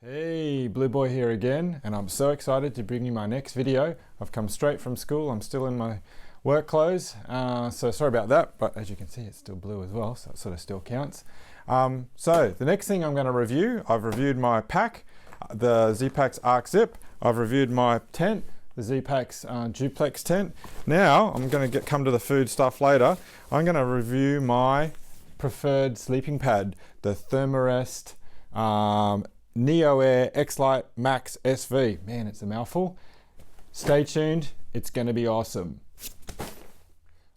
Hey, Blue Boy here again, and I'm so excited to bring you my next video. I've come straight from school. I'm still in my work clothes, so sorry about that, but as you can see it's still blue as well, so it sort of still counts. So the next thing I'm going to review, I've reviewed my pack, the Z-Packs Arc Zip. I've reviewed my tent, the Z-Packs Duplex tent. Now I'm going to come to the food stuff later. I'm going to review my preferred sleeping pad, the Thermarest NeoAir XLite Max SV. Man, it's a mouthful. Stay tuned, it's going to be awesome.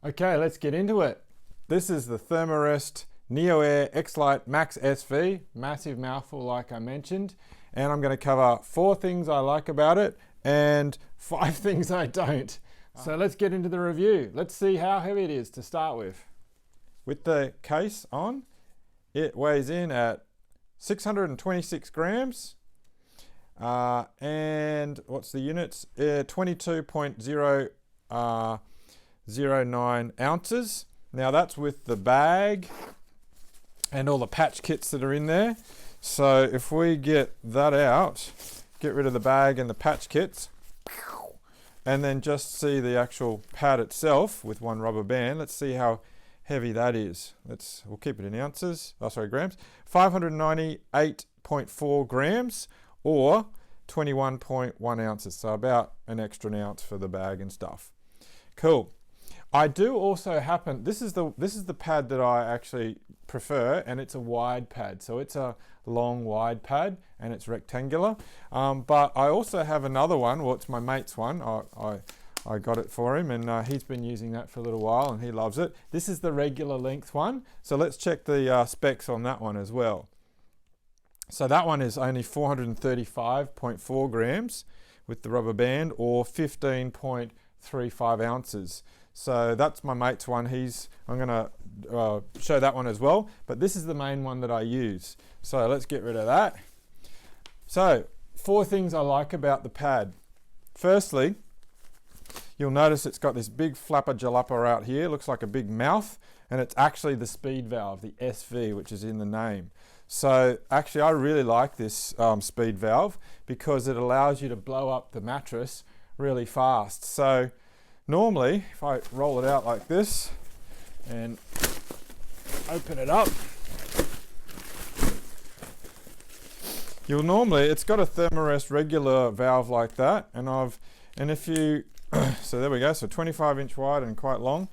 Okay, let's get into it. This is the Thermarest NeoAir XLite Max SV. Massive mouthful like I mentioned. And I'm going to cover 4 things I like about it and 5 things I don't. So let's get into the review. Let's see how heavy it is to start with. With the case on, it weighs in at 626 grams, and what's the units? 22.009 ounces. Now that's with the bag and all the patch kits that are in there. So if we get that out, get rid of the bag and the patch kits, and then just see the actual pad itself with one rubber band. Let's see how heavy that is. We'll keep it in ounces. Oh, sorry, grams. 598.4 grams or 21.1 ounces. So about an extra ounce for the bag and stuff. Cool. I do also happen, this is the pad that I actually prefer, and it's a wide pad. So it's a long wide pad and it's rectangular. But I also have another one. Well, it's my mate's one. I got it for him, and he's been using that for a little while and he loves it. This is the regular length one. So let's check the specs on that one as well. So that one is only 435.4 grams with the rubber band, or 15.35 ounces. So that's my mate's one. I'm gonna show that one as well, but this is the main one that I use. So let's get rid of that. So 4 things I like about the pad. Firstly, you'll notice it's got this big flapper jalopper out here. Looks like a big mouth, and it's actually the speed valve, the SV, which is in the name. So actually I really like this speed valve because it allows you to blow up the mattress really fast. So normally if I roll it out like this and open it up, it's got a Thermarest regular valve like that, and if you so there we go, so 25-inch wide and quite long.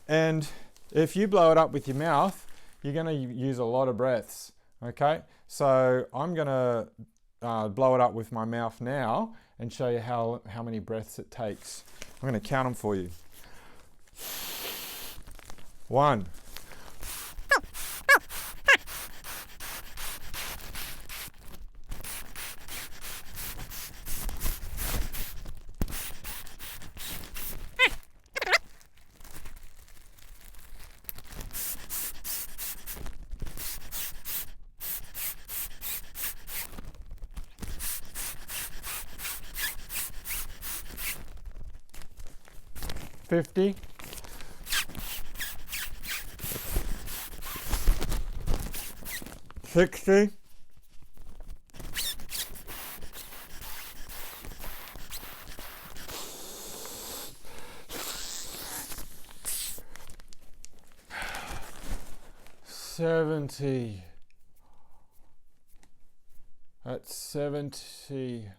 And if you blow it up with your mouth, you're going to use a lot of breaths. Okay, so I'm going to blow it up with my mouth now and show you how many breaths it takes. I'm going to count them for you. 1. 50. 60. 70. That's 70.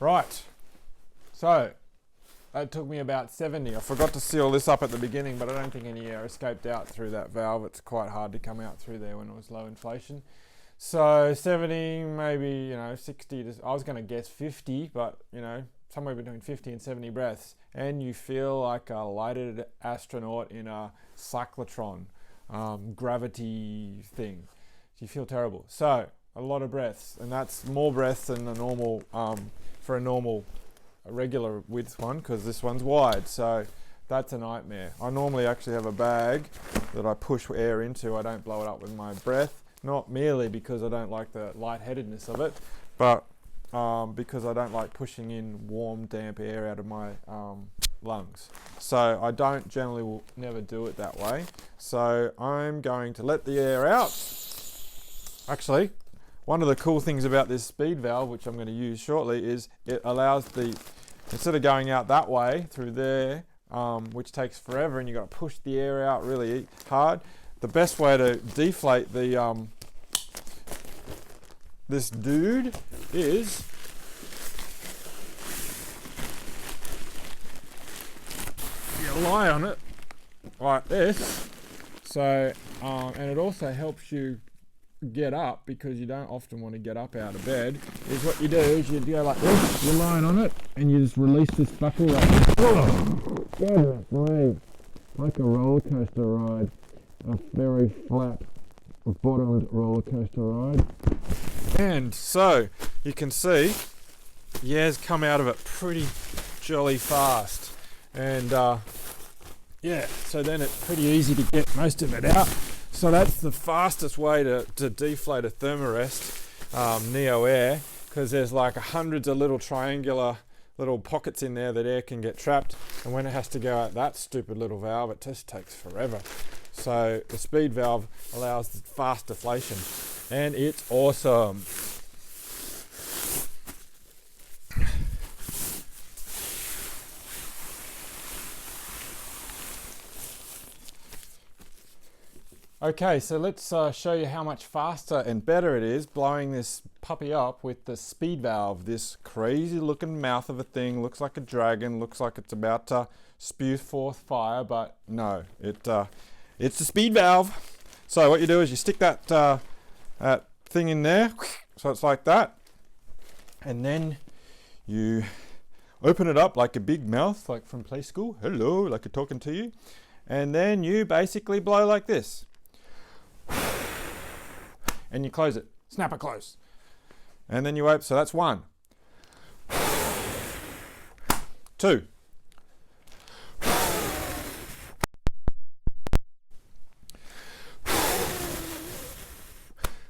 Right, so that took me about 70. I forgot to seal this up at the beginning, but I don't think any air escaped out through that valve. It's quite hard to come out through there when it was low inflation. So 70, maybe 60 I was going to guess 50, but somewhere between 50 and 70 breaths, and you feel like a lighted astronaut in a cyclotron gravity thing. You feel terrible. So a lot of breaths, and that's more breaths than the normal for a regular width one, because this one's wide, so that's a nightmare. I normally actually have a bag that I push air into. I don't blow it up with my breath, not merely because I don't like the lightheadedness of it, but because I don't like pushing in warm, damp air out of my lungs. So I don't generally will never do it that way. So I'm going to let the air out. Actually, one of the cool things about this speed valve, which I'm going to use shortly, is it allows the, instead of going out that way through there, which takes forever and you've got to push the air out really hard, the best way to deflate the this dude is you lie on it like this. So and it also helps you get up, because you don't often want to get up out of bed. Is what you do is you go like this, you're lying on it and you just release this buckle like like a roller coaster ride, a very flat bottomed roller coaster ride. And so you can see the air's come out of it pretty jolly fast, and yeah, so then it's pretty easy to get most of it out. So that's the fastest way to deflate a Thermarest NeoAir, because there's like hundreds of little triangular little pockets in there that air can get trapped, and when it has to go out that stupid little valve, it just takes forever. So the speed valve allows fast deflation, and it's awesome. Okay, so let's show you how much faster and better it is blowing this puppy up with the speed valve. This crazy looking mouth of a thing, looks like a dragon, looks like it's about to spew forth fire, but no, it's the speed valve. So what you do is you stick that thing in there, so it's like that, and then you open it up like a big mouth, like from play school, hello, like it's talking to you, and then you basically blow like this. And you close it, snap it close. And then you open, so that's 1. 2.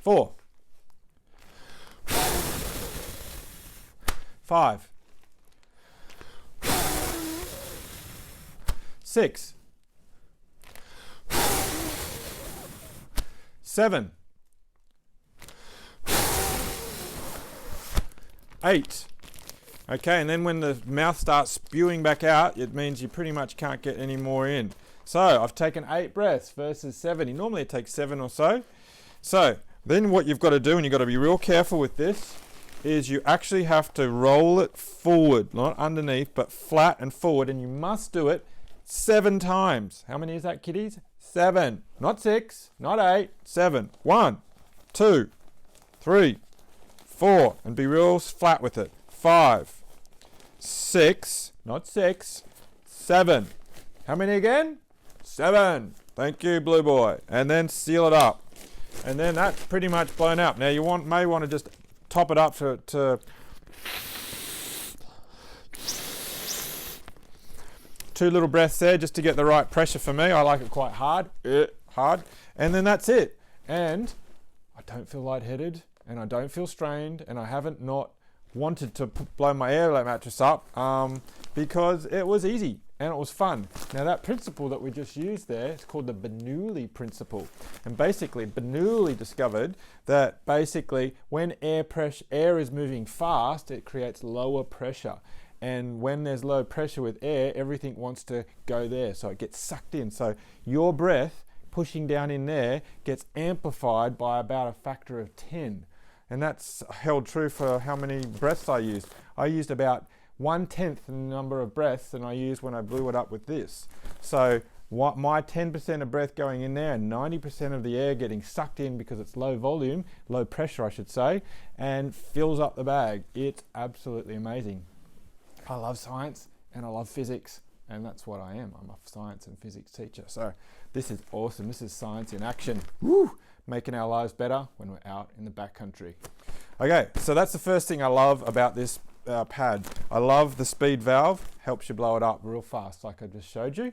4. 5. 6. 7. 8. Okay, and then when the mouth starts spewing back out, it means you pretty much can't get any more in. So I've taken 8 breaths versus 7. Normally it takes 7 or so. So then what you've got to do, and you've got to be real careful with this, is you actually have to roll it forward, not underneath, but flat and forward, and you must do it 7 times. How many is that, kiddies? 7. Not 6, not 8, 7. 1, 2, 3, 4, and be real flat with it. 5, 6, not 6, 7. How many again? 7. Thank you, blue boy. And then seal it up. And then that's pretty much blown up. Now you may want to just top it up to 2 little breaths there, just to get the right pressure for me. I like it quite hard, and then that's it. And I don't feel lightheaded, and I don't feel strained, and I haven't not wanted to blow my air mattress up because it was easy and it was fun. Now that principle that we just used there, it's called the Bernoulli principle. And basically Bernoulli discovered that basically when air is moving fast, it creates lower pressure. And when there's low pressure with air, everything wants to go there, so it gets sucked in. So your breath pushing down in there gets amplified by about a factor of 10. And that's held true for how many breaths I used. I used about 1/10 the number of breaths than I used when I blew it up with this. So my 10% of breath going in there and 90% of the air getting sucked in because it's low volume, low pressure I should say, and fills up the bag. It's absolutely amazing. I love science and I love physics, and that's what I am. I'm a science and physics teacher. So this is awesome. This is science in action. Woo! Making our lives better when we're out in the backcountry. Okay, so that's the first thing I love about this pad. I love the speed valve, helps you blow it up real fast like I just showed you.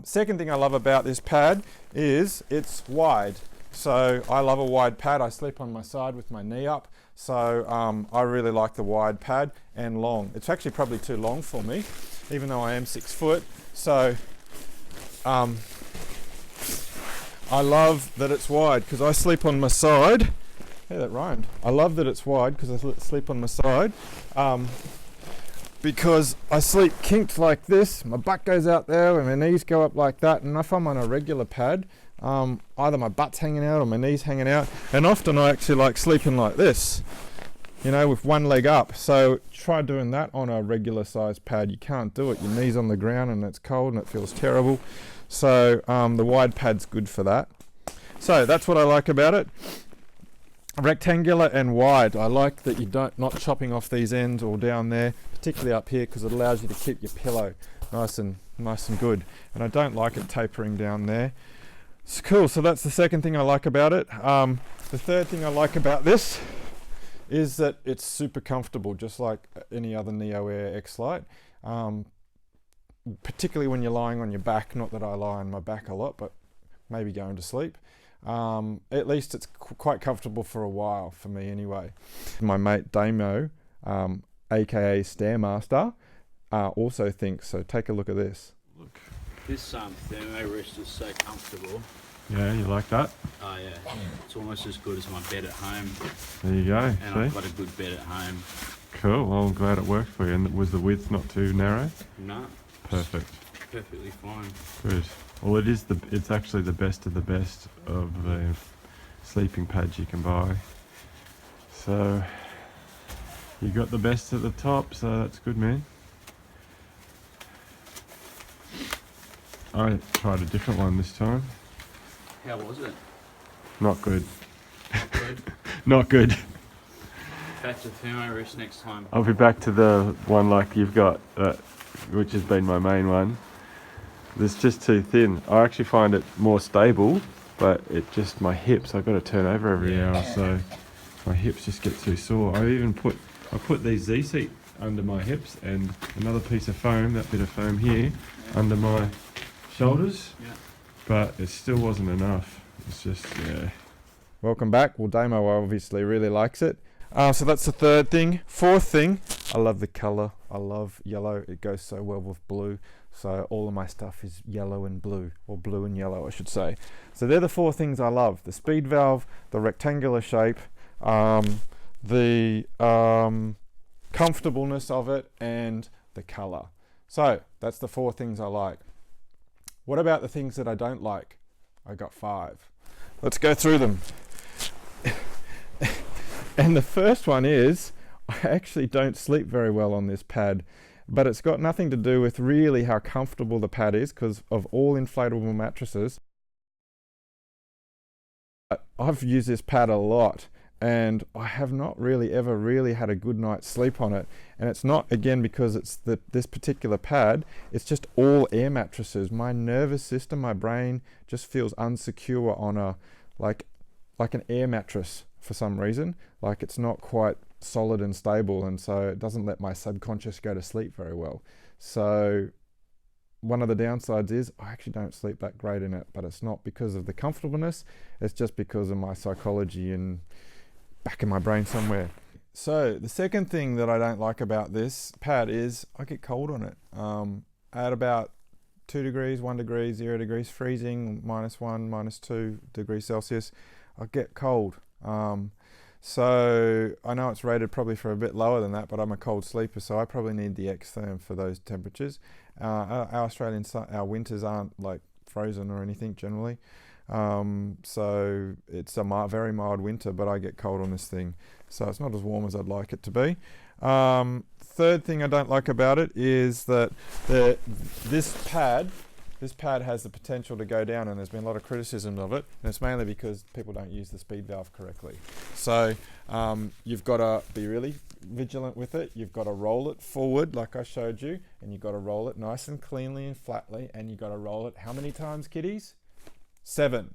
Second thing I love about this pad is it's wide. So I love a wide pad. I sleep on my side with my knee up. So I really like the wide pad, and long. It's actually probably too long for me. even though I am 6 foot. So I love that it's wide because I sleep on my side. Yeah, that rhymed. I love that it's wide because I sleep on my side. Because I sleep kinked like this, my butt goes out there and my knees go up like that, and if I'm on a regular pad, either my butt's hanging out or my knees hanging out, and often I actually like sleeping like this, you know, with one leg up. So try doing that on a regular sized pad. You can't do it. Your knees on the ground and it's cold and it feels terrible. So the wide pad's good for that. So that's what I like about it. Rectangular and wide. I like that you not chopping off these ends or down there, particularly up here, because it allows you to keep your pillow nice and good. And I don't like it tapering down there. It's cool. So that's the second thing I like about it. The third thing I like about this is that it's super comfortable, just like any other NeoAir XLite. Particularly when you're lying on your back. Not that I lie on my back a lot, but maybe going to sleep. At least it's quite comfortable for a while, for me anyway. My mate Damo, aka Stairmaster, also thinks so. Take a look at this. Look, this Thermarest is so comfortable. Yeah, you like that? Oh yeah, it's almost as good as my bed at home. There you go. And see? I've got a good bed at home. Cool, well I'm glad it worked for you. And was the width not too narrow? No. Perfect. Perfectly fine. Good. Well, it's actually the best of the best of the sleeping pads you can buy. So you got the best at the top, so that's good, man. I tried a different one this time. How was it? Not good. Good. Not good. Back to Thermarest next time. I'll be back to the one like you've got, which has been my main one. It's just too thin. I actually find it more stable, but it just, my hips, I've got to turn over every hour, so my hips just get too sore. I put these Z-seat under my hips and another piece of foam, that bit of foam here, under my shoulders, but it still wasn't enough. It's just, yeah. Welcome back. Well, Damo obviously really likes it. So that's the third thing. Fourth thing, I love the colour. I love yellow. It goes so well with blue. So all of my stuff is yellow and blue, or blue and yellow, I should say. So they're the four things I love: the speed valve, the rectangular shape, the comfortableness of it, and the colour. So that's the four things I like. What about the things that I don't like? I got 5. Let's go through them. And the first one is, I actually don't sleep very well on this pad, but it's got nothing to do with really how comfortable the pad is, because of all inflatable mattresses, I've used this pad a lot and I have not really ever really had a good night's sleep on it. And it's not, again, because it's this particular pad, it's just all air mattresses. My nervous system, my brain just feels unsecure on a like an air mattress for some reason. Like it's not quite solid and stable, and so it doesn't let my subconscious go to sleep very well. So one of the downsides is I actually don't sleep that great in it, but it's not because of the comfortableness, it's just because of my psychology and back in my brain somewhere. So the second thing that I don't like about this pad is I get cold on it. At about 2 degrees, 1 degree, 0 degrees, freezing, -1, -2 degrees Celsius, I get cold. So I know it's rated probably for a bit lower than that, but I'm a cold sleeper, so I probably need the X-Therm for those temperatures. Our Australian, our winters aren't like frozen or anything generally. So it's a very mild winter, but I get cold on this thing. So it's not as warm as I'd like it to be. Third thing I don't like about it is that this pad has the potential to go down, and there's been a lot of criticism of it, and it's mainly because people don't use the speed valve correctly. So you've got to be really vigilant with it. You've got to roll it forward like I showed you, and you've got to roll it nice and cleanly and flatly, and you've got to roll it how many times, kiddies? 7.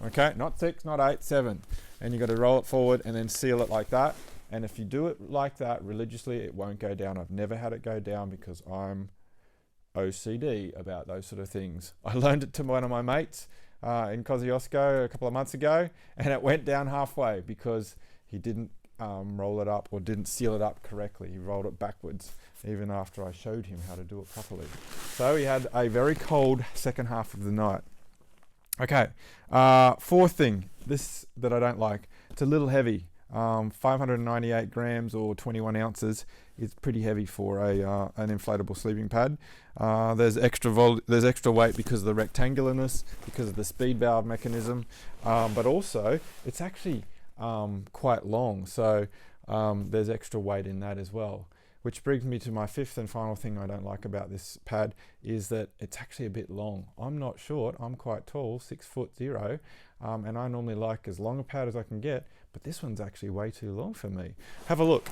Okay, not 6, not 8, 7. And you've got to roll it forward and then seal it like that. And if you do it like that religiously, it won't go down. I've never had it go down because I'm OCD about those sort of things. I learned it to one of my mates in Kosciuszko a couple of months ago, and it went down halfway because he didn't roll it up or didn't seal it up correctly. He rolled it backwards even after I showed him how to do it properly. So he had a very cold second half of the night. Okay, fourth thing, this that I don't like, it's a little heavy. 598 grams or 21 ounces is pretty heavy for an inflatable sleeping pad. There's extra weight because of the rectangularness, because of the speed valve mechanism, but also it's actually quite long, so there's extra weight in that as well. Which brings me to my fifth and final thing I don't like about this pad is that it's actually a bit long. I'm not short, I'm quite tall, 6'0", and I normally like as long a pad as I can get, but this one's actually way too long for me. Have a look.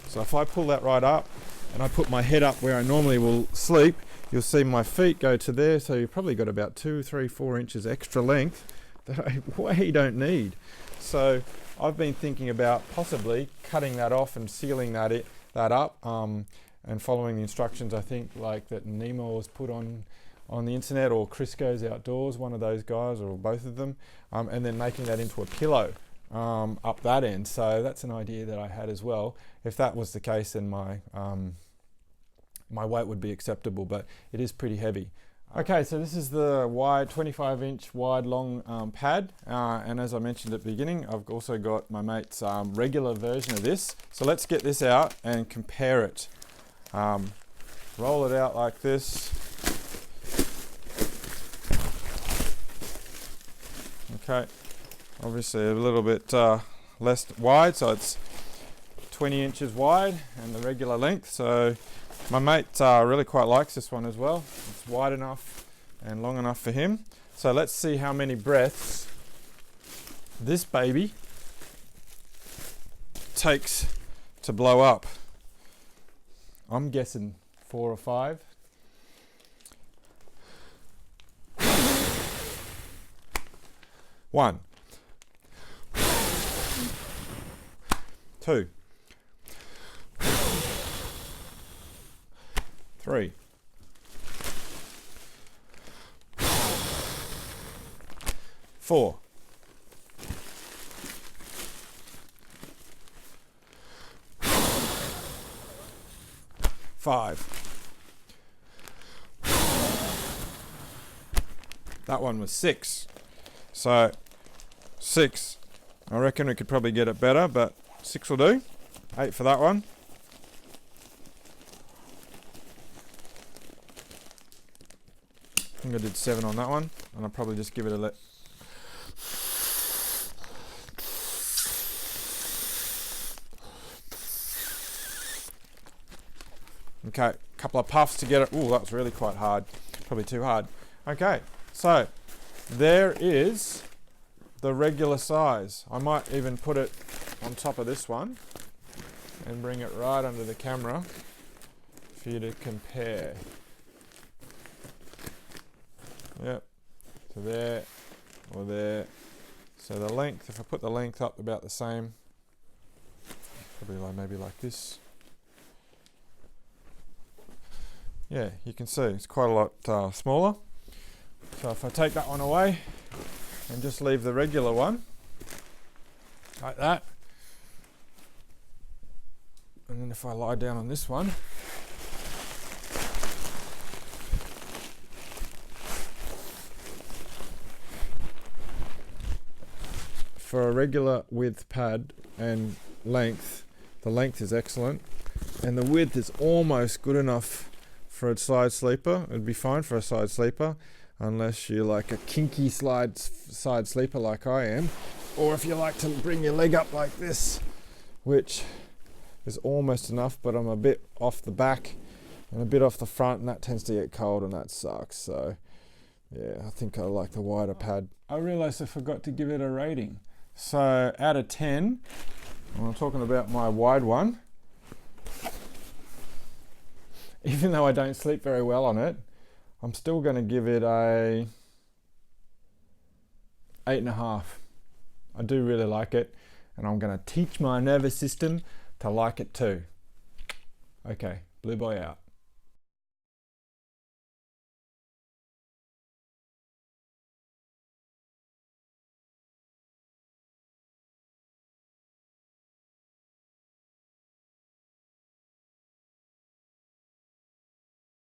So if I pull that right up and I put my head up where I normally will sleep, you'll see my feet go to there, so you've probably got about 2, 3, 4 inches extra length that I way don't need. So I've been thinking about possibly cutting that off and sealing that up, and following the instructions I think like that Nemo was put on the internet, or Crisco's Outdoors, one of those guys, or both of them, and then making that into a pillow up that end. So that's an idea that I had as well. If that was the case, then my weight would be acceptable, but it is pretty heavy. Okay, so this is the wide 25-inch wide long pad, and as I mentioned at the beginning, I've also got my mate's regular version of this. So let's get this out and compare it. Roll it out like this. Okay, obviously a little bit less wide, so it's 20 inches wide and the regular length. So my mate really quite likes this one as well. It's wide enough and long enough for him. So let's see how many breaths this baby takes to blow up. I'm guessing 4 or 5. 1, 2, 3, 4, 5. That one was 6. So 6. I reckon we could probably get it better, but 6 will do. 8 for that one. I think I did 7 on that one, and I'll probably just give it a let. Okay, a couple of puffs to get it. Ooh, that was really quite hard. Probably too hard. Okay, so there is the regular size. I might even put it on top of this one and bring it right under the camera for you to compare. Yep, so there or there. So the length, if I put the length up about the same, probably like maybe like this. Yeah, you can see it's quite a lot smaller. So if I take that one away and just leave the regular one like that, and then if I lie down on this one, for a regular width pad and length, the length is excellent and the width is almost good enough for a side sleeper. It'd be fine for a side sleeper unless you're like a kinky side sleeper like I am, or if you like to bring your leg up like this, which is almost enough, but I'm a bit off the back and a bit off the front, and that tends to get cold and that sucks. So yeah, I think I like the wider pad. I realized I forgot to give it a rating. So out of 10, I'm talking about my wide one, even though I don't sleep very well on it, I'm still going to give it a 8.5. I do really like it, and I'm going to teach my nervous system to like it too. Okay, Blue Boy out.